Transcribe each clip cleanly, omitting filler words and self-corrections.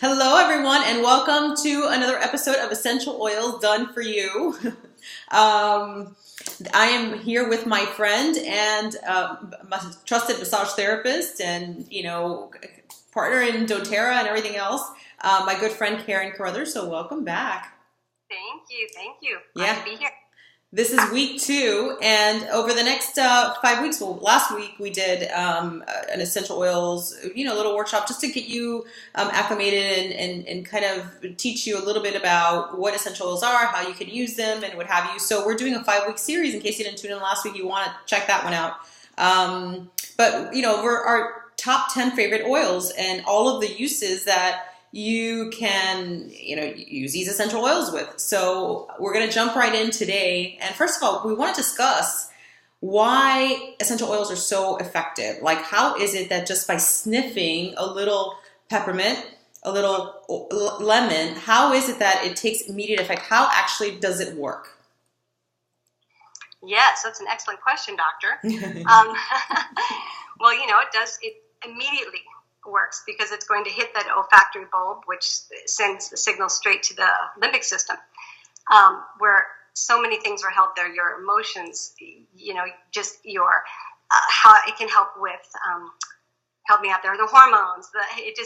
Hello, everyone, and welcome to another episode of Essential Oils Done for You. I am here with my friend and my trusted massage therapist and, partner in doTERRA and everything else, my good friend Karen Carruthers. So welcome back. Thank you. Yeah. Glad to be here. This is week 2, and over the next 5 weeks, well, last week we did an essential oils, little workshop just to get you acclimated and kind of teach you a little bit about what essential oils are, how you can use them, and what have you. So we're doing a 5-week series. In case you didn't tune in last week, you want to check that one out. We're our top 10 favorite oils and all of the uses that you can, use these essential oils with. So we're going to jump right in today. And first of all, we want to discuss why essential oils are so effective. Like, how is it that just by sniffing a little peppermint, a little lemon, how is it that it takes immediate effect? How actually does it work? Yes, that's an excellent question, doctor. Well, it immediately works because it's going to hit that olfactory bulb, which sends the signal straight to the limbic system, where so many things are held there. Your emotions, just your how it can help with help me out there. The hormones, it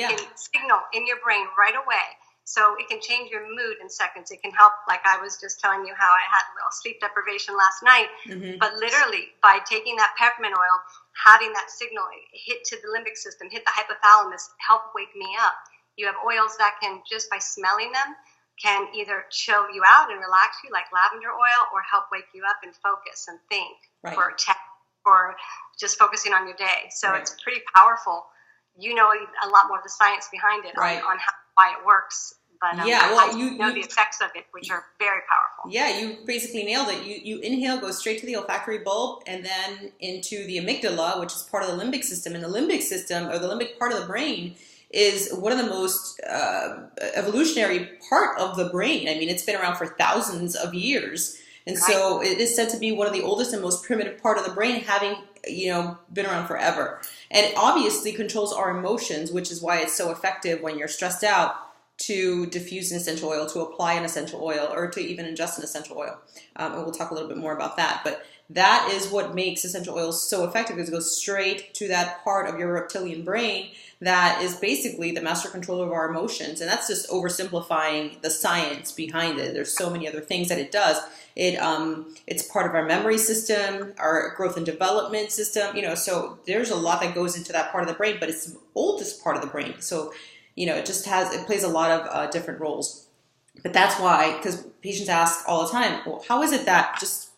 can signal in your brain right away. So it can change your mood in seconds. It can help, like I was just telling you how I had a little sleep deprivation last night. Mm-hmm. But literally, by taking that peppermint oil, having that signal hit to the limbic system, hit the hypothalamus, help wake me up. You have oils that can, just by smelling them, can either chill you out and relax you, like lavender oil, or help wake you up and focus and think, right, or just focusing on your day. So It's pretty powerful. You know a lot more of the science behind it, right, on why it works. But you know the effects of it, which are very powerful. Yeah, you basically nailed it. You inhale, go straight to the olfactory bulb, and then into the amygdala, which is part of the limbic system. And the limbic system, or the limbic part of the brain, is one of the most evolutionary part of the brain. I mean, it's been around for thousands of years. And so it is said to be one of the oldest and most primitive part of the brain, having been around forever. And it obviously controls our emotions, which is why it's so effective when you're stressed out, to diffuse an essential oil, to apply an essential oil, or to even ingest an essential oil. And we'll talk a little bit more about that. But that is what makes essential oils so effective, because it goes straight to that part of your reptilian brain that is basically the master controller of our emotions. And that's just oversimplifying the science behind it. There's so many other things that it does. It's part of our memory system, our growth and development system, so there's a lot that goes into that part of the brain, but it's the oldest part of the brain. So it plays a lot of different roles. But that's why, because patients ask all the time, well, how is it that just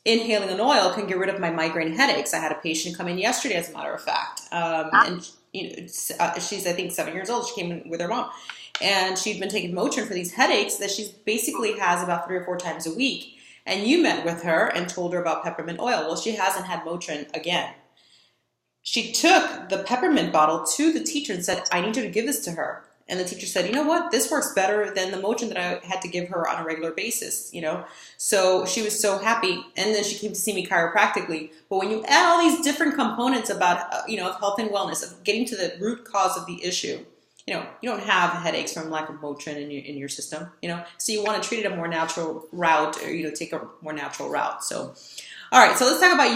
inhaling an oil can get rid of my migraine headaches? I had a patient come in yesterday, as a matter of fact. And she's, I think, 7 years old. She came in with her mom. And she'd been taking Motrin for these headaches that she basically has about 3 or 4 times a week. And you met with her and told her about peppermint oil. Well, she hasn't had Motrin again. She took the peppermint bottle to the teacher and said, I need you to give this to her. And the teacher said, you know what? This works better than the Motrin that I had to give her on a regular basis, So she was so happy. And then she came to see me chiropractically. But when you add all these different components about, of health and wellness, of getting to the root cause of the issue, you don't have headaches from lack of Motrin in your system, So you want to treat it a more natural route, or, take a more natural route. So, all right, so let's talk about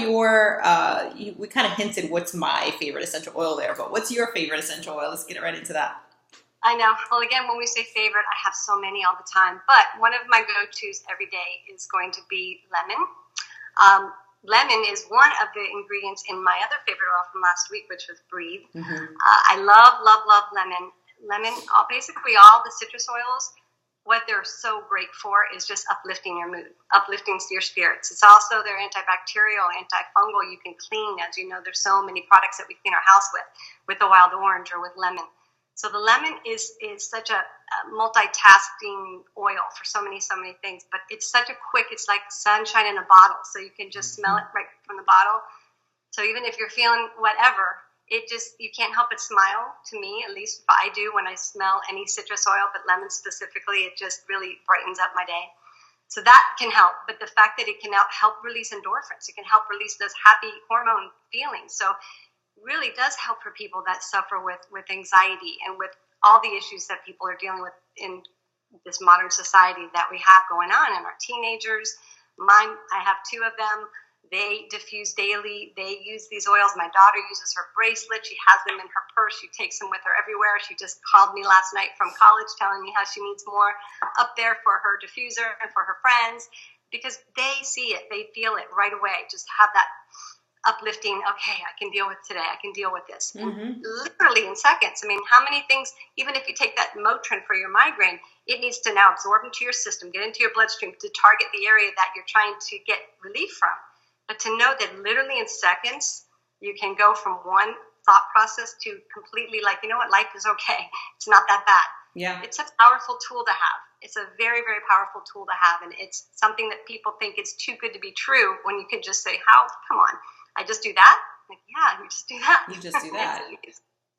we kind of hinted what's my favorite essential oil there, but what's your favorite essential oil? Let's get right into that. I know. Well, again, when we say favorite, I have so many all the time, but one of my go-tos every day is going to be lemon. Lemon is one of the ingredients in my other favorite oil from last week, which was Breathe. Mm-hmm. I love lemon. Lemon, basically all the citrus oils, what they're so great for is just uplifting your mood, uplifting your spirits. It's also, they're antibacterial, antifungal. You can clean, as you know, there's so many products that we clean our house with the wild orange or with lemon. So the lemon is such a multitasking oil for so many things, but it's such a it's like sunshine in a bottle. So you can just smell it right from the bottle. So even if you're feeling whatever, you can't help but smile. To me, at least I do when I smell any citrus oil, but lemon specifically, it just really brightens up my day. So that can help. But the fact that it can help release endorphins, it can help release those happy hormone feelings. So really does help for people that suffer with anxiety and with all the issues that people are dealing with in this modern society that we have going on, and our teenagers. I have 2 of them. They diffuse daily. They use these oils. My daughter uses her bracelet. She has them in her purse. She takes them with her everywhere. She just called me last night from college telling me how she needs more up there for her diffuser and for her friends, because they see it. They feel it right away. Just have that uplifting, okay, I can deal with today. I can deal with this. And literally in seconds. I mean, how many things, even if you take that Motrin for your migraine, it needs to now absorb into your system, get into your bloodstream to target the area that you're trying to get relief from. But to know that literally in seconds, you can go from one thought process to completely like, you know what, life is okay. It's not that bad. Yeah. It's a powerful tool to have. It's a very, very powerful tool to have. And it's something that people think it's too good to be true when you can just say, how, come on, I just do that? Like, yeah, you just do that. You just do that.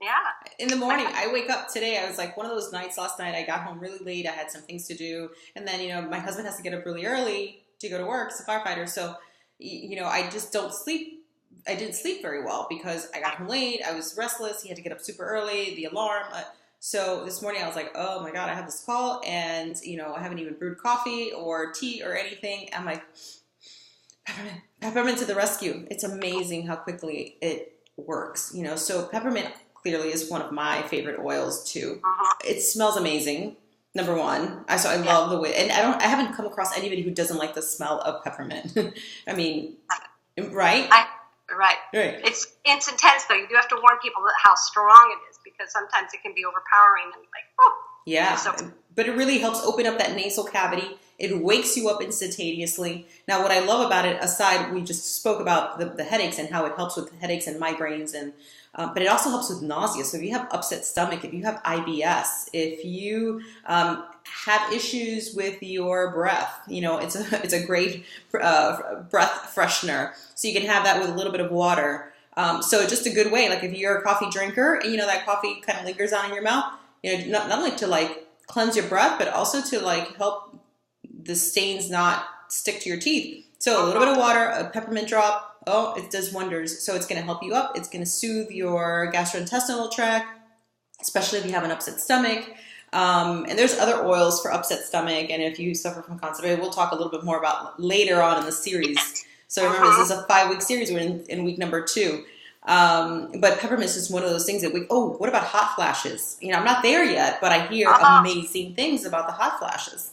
Yeah. In the morning, I wake up today, I was like, one of those nights last night, I got home really late. I had some things to do. And then, you know, my husband has to get up really early to go to work. He's a firefighter. So, you know, I just don't sleep. I didn't sleep very well because I got home late. I was restless. He had to get up super early, the alarm. So this morning I was like, oh my God, I have this call and, you know, I haven't even brewed coffee or tea or anything. I'm like, peppermint to the rescue. It's amazing how quickly it works, you know. So peppermint clearly is one of my favorite oils too. It smells amazing. Number one, I love the way, and I haven't come across anybody who doesn't like the smell of peppermint. I mean, right? Right. It's intense though. You do have to warn people how strong it is because sometimes it can be overpowering and like, oh. Yeah, so, but it really helps open up that nasal cavity. It wakes you up instantaneously. Now, what I love about it, aside, we just spoke about the headaches and how it helps with headaches and migraines, and but it also helps with nausea. So if you have upset stomach, if you have IBS, if you have issues with your breath, you know, it's a great breath freshener. So you can have that with a little bit of water. So just a good way, like if you're a coffee drinker and you know that coffee kind of lingers on in your mouth, you know, not only to like cleanse your breath, but also to like help the stains not stick to your teeth. So a little bit of water, a peppermint drop, oh, it does wonders. So it's going to help you up. It's going to soothe your gastrointestinal tract, especially if you have an upset stomach. And there's other oils for upset stomach. And if you suffer from constipation, we'll talk a little bit more about later on in the series. So remember, this is a 5-week series. We're in week number 2. But peppermint is just one of those things that what about hot flashes? You know, I'm not there yet, but I hear amazing things about the hot flashes.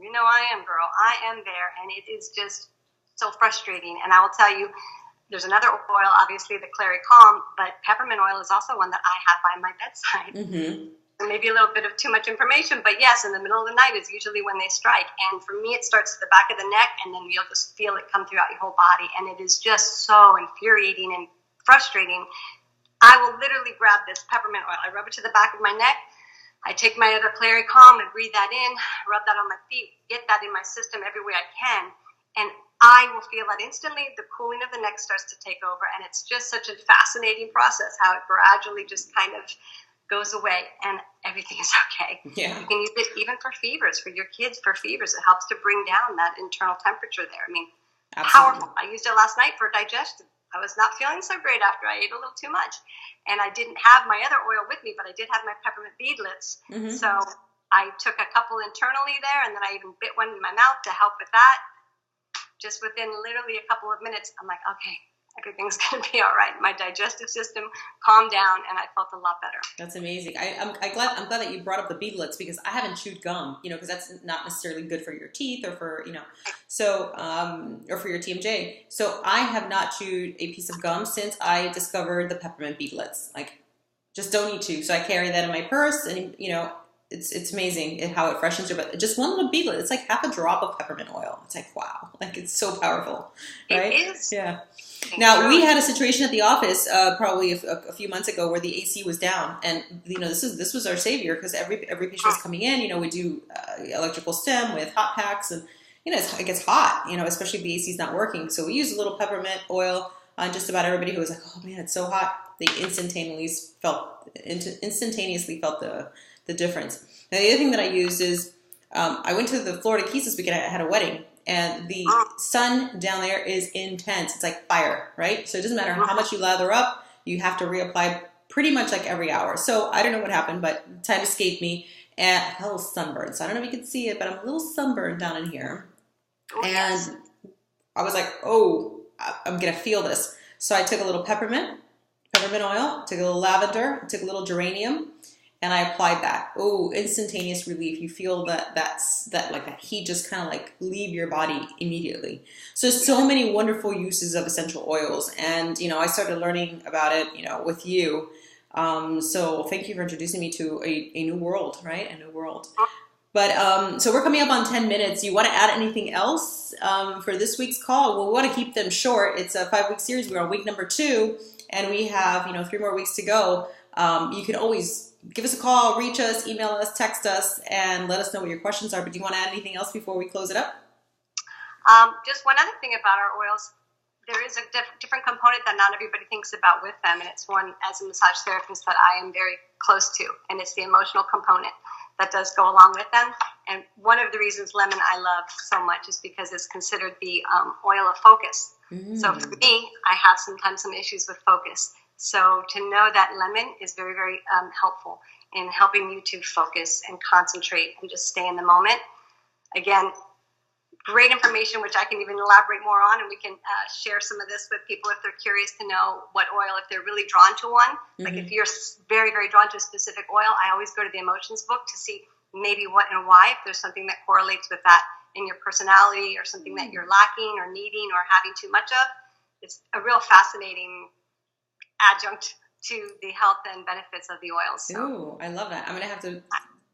You know I am, girl. I am there, and it is just so frustrating. And I will tell you, there's another oil, obviously the Clary Calm, but peppermint oil is also one that I have by my bedside. Maybe a little bit of too much information, but yes, in the middle of the night is usually when they strike. And for me, it starts at the back of the neck, and then you'll just feel it come throughout your whole body. And it is just so infuriating and frustrating. I will literally grab this peppermint oil. I rub it to the back of my neck. I take my other Clary Calm and breathe that in, rub that on my feet, get that in my system every way I can, and I will feel that instantly. The cooling of the neck starts to take over, and it's just such a fascinating process how it gradually just kind of goes away, and everything is okay. Yeah. You can use it even for fevers, for your kids, for fevers. It helps to bring down that internal temperature there. I mean, Absolutely. Powerful. I used it last night for digestion. I was not feeling so great after I ate a little too much. And I didn't have my other oil with me, but I did have my peppermint beadlets. So I took a couple internally there, and then I even bit one in my mouth to help with that. Just within literally a couple of minutes, I'm like, okay, everything's going to be all right. My digestive system calmed down, and I felt a lot better. That's amazing. I'm glad that you brought up the beadlets because I haven't chewed gum, you know, because that's not necessarily good for your teeth or for, you know, so, or for your TMJ. So I have not chewed a piece of gum since I discovered the peppermint beadlets. Like, just don't need to. So I carry that in my purse, and, you know, it's amazing how it freshens your breath. Just one little beadlet. It's like half a drop of peppermint oil. It's like, wow. Like, it's so powerful. Right? It is. Yeah. Now, we had a situation at the office probably a few months ago where the AC was down, and you know this was our savior because every patient was coming in. You know, we do electrical stim with hot packs, and you know it gets hot. You know, especially if the AC is not working. So we used a little peppermint oil on just about everybody who was like, "Oh man, it's so hot." They instantaneously felt the difference. Now, the other thing that I used is I went to the Florida Keys this weekend. I had a wedding. And the sun down there is intense. It's like fire, right? So it doesn't matter how much you lather up, you have to reapply pretty much like every hour. So I don't know what happened, but time escaped me and a little sunburned. So I don't know if you can see it, but I'm a little sunburned down in here. Oh, And yes. I was like, oh, I'm going to feel this. So I took a little peppermint oil, took a little lavender, took a little geranium, and I applied that. Oh, instantaneous relief. You feel that heat just kind of like leave your body immediately. So Yes. many wonderful uses of essential oils. And, I started learning about it, with you. So thank you for introducing me to a new world, right? A new world. But so we're coming up on 10 minutes. You want to add anything else for this week's call? Well, we want to keep them short. It's a 5-week series. We're on week number 2, and we have 3 more weeks to go. You can always give us a call, reach us, email us, text us, and let us know what your questions are. But do you want to add anything else before we close it up? Just one other thing about our oils. There is a different component that not everybody thinks about with them, and it's one as a massage therapist that I am very close to, and it's the emotional component that does go along with them. And one of the reasons lemon I love so much is because it's considered the oil of focus. So for me, I have sometimes some issues with focus. So to know that lemon is very, very helpful in helping you to focus and concentrate and just stay in the moment. Again, great information, which I can even elaborate more on, and we can share some of this with people if they're curious to know what oil, if they're really drawn to one. Like if you're very, very drawn to a specific oil, I always go to the emotions book to see maybe what and why, if there's something that correlates with that in your personality or something that you're lacking or needing or having too much of. It's a real fascinating adjunct to the health and benefits of the oils. So. Ooh, I love that. I'm going to have to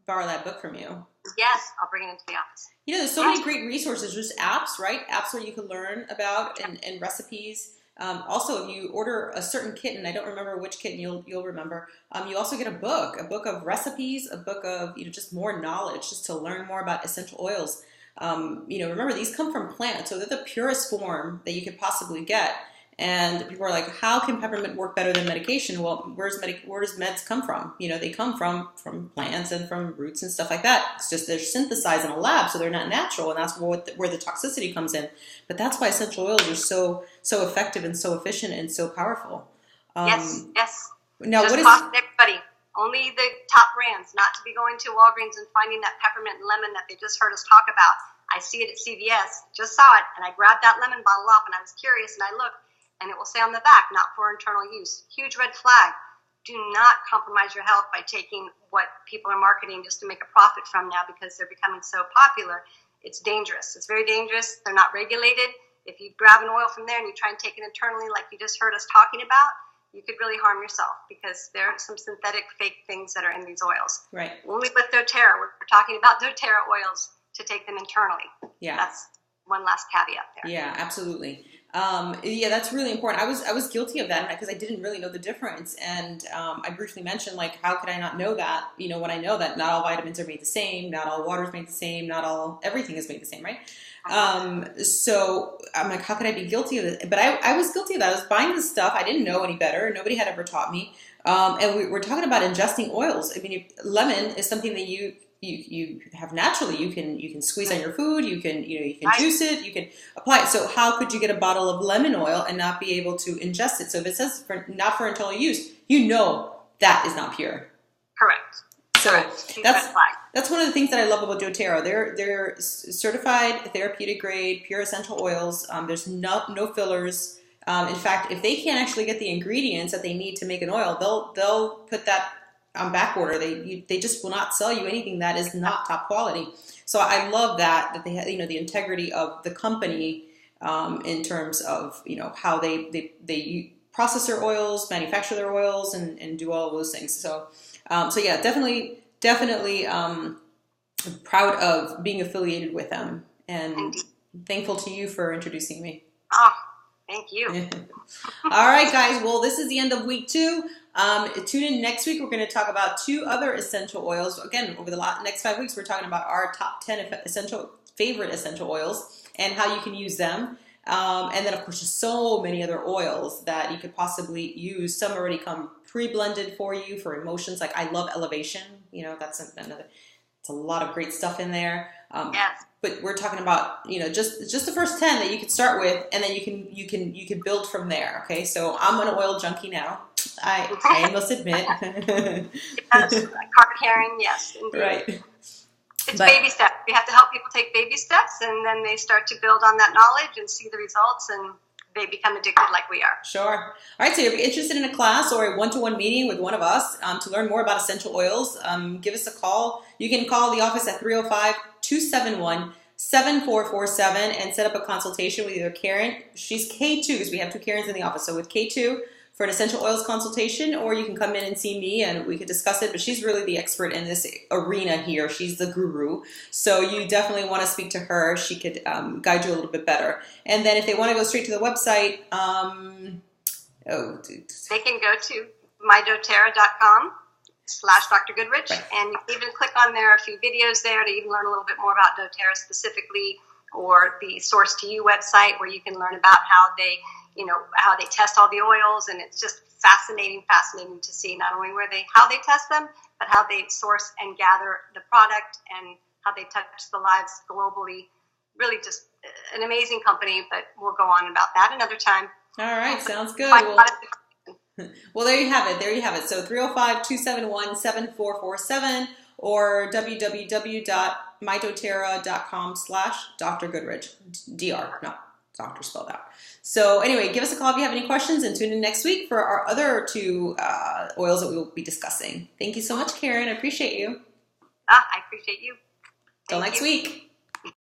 borrow that book from you. Yes, I'll bring it into the office. There's so many great resources, just apps, right? Apps where you can learn about and recipes. Also, if you order a certain kitten, I don't remember which kitten you'll remember, you also get a book of recipes, a book of just more knowledge, just to learn more about essential oils. Remember, these come from plants, so they're the purest form that you could possibly get. And people are like, how can peppermint work better than medication? Well, where does meds come from? They come from plants and from roots and stuff like that. It's just they're synthesized in a lab, so they're not natural, and that's where the toxicity comes in. But that's why essential oils are so effective and so efficient and so powerful. Yes. Now, just what is caution everybody? Only the top brands, not to be going to Walgreens and finding that peppermint and lemon that they just heard us talk about. I see it at CVS, just saw it, and I grabbed that lemon bottle off, and I was curious, and I looked. And it will say on the back, not for internal use. Huge red flag. Do not compromise your health by taking what people are marketing just to make a profit from now because they're becoming so popular. It's dangerous. It's very dangerous. They're not regulated. If you grab an oil from there and you try and take it internally like you just heard us talking about, you could really harm yourself because there are some synthetic fake things that are in these oils. Right. Only with doTERRA, we're talking about doTERRA oils to take them internally. Yeah. That's one last caveat there. Yeah, absolutely. That's really important. I was guilty of that because I didn't really know the difference. And I briefly mentioned, like, how could I not know that? When I know that not all vitamins are made the same, not all water is made the same, everything is made the same, right? So I'm like, how could I be guilty of it? But I was guilty of that. I was buying this stuff. I didn't know any better. Nobody had ever taught me. And we're talking about ingesting oils. I mean, lemon is something that you have naturally. You can squeeze on your food. You can juice it. You can apply it. So how could you get a bottle of lemon oil and not be able to ingest it? So if it says not for internal use, that is not pure. Correct. So Correct. that's one of the things that I love about doTERRA. They're certified therapeutic grade pure essential oils. There's no fillers. In fact, if they can't actually get the ingredients that they need to make an oil, they'll put that on back order. They just will not sell you anything that is not top quality. So I love that they have the integrity of the company in terms of how they process their oils, manufacture their oils, and do all of those things. So yeah, definitely proud of being affiliated with them, and thankful to you for introducing me. Oh, thank you. All right, guys. Well, this is the end of week 2. Tune in next week. We're going to talk about 2 other essential oils. Again, over the next 5 weeks, we're talking about our top 10 favorite essential oils and how you can use them. And then, of course, there's so many other oils that you could possibly use. Some already come pre-blended for you for emotions. Like I love Elevation. That's another. It's a lot of great stuff in there. Yes. But we're talking about just the first 10 that you could start with, and then you can build from there. Okay, so I'm an oil junkie now. I must admit. Yes, card carrying, yes, indeed. Right. It's baby steps. We have to help people take baby steps, and then they start to build on that knowledge and see the results, and they become addicted like we are. Sure. All right, so if you're interested in a class or a one-to-one meeting with one of us to learn more about essential oils, give us a call. You can call the office at 305-271-7447 and set up a consultation with either Karen. She's K2 because we have two Karens in the office. So with K2 for an essential oils consultation, or you can come in and see me and we could discuss it. But she's really the expert in this arena here. She's the guru. So you definitely want to speak to her. She could guide you a little bit better. And then if they want to go straight to the website, they can go to mydoterra.com/Dr. Goodrich, right. and you can even click on there a few videos there to even learn a little bit more about doTERRA specifically, or the Source to You website where you can learn about how they test all the oils, and it's just fascinating to see not only how they test them, but how they source and gather the product and how they touch the lives globally. Really just an amazing company, but we'll go on about that another time. All right, sounds good. Well, there you have it. So 305-271-7447 or www.mydoterra.com/Dr. Goodrich. DR, not doctor spelled out. So anyway, give us a call if you have any questions, and tune in next week for our other two oils that we will be discussing. Thank you so much, Karen. I appreciate you. I appreciate you. Till next week.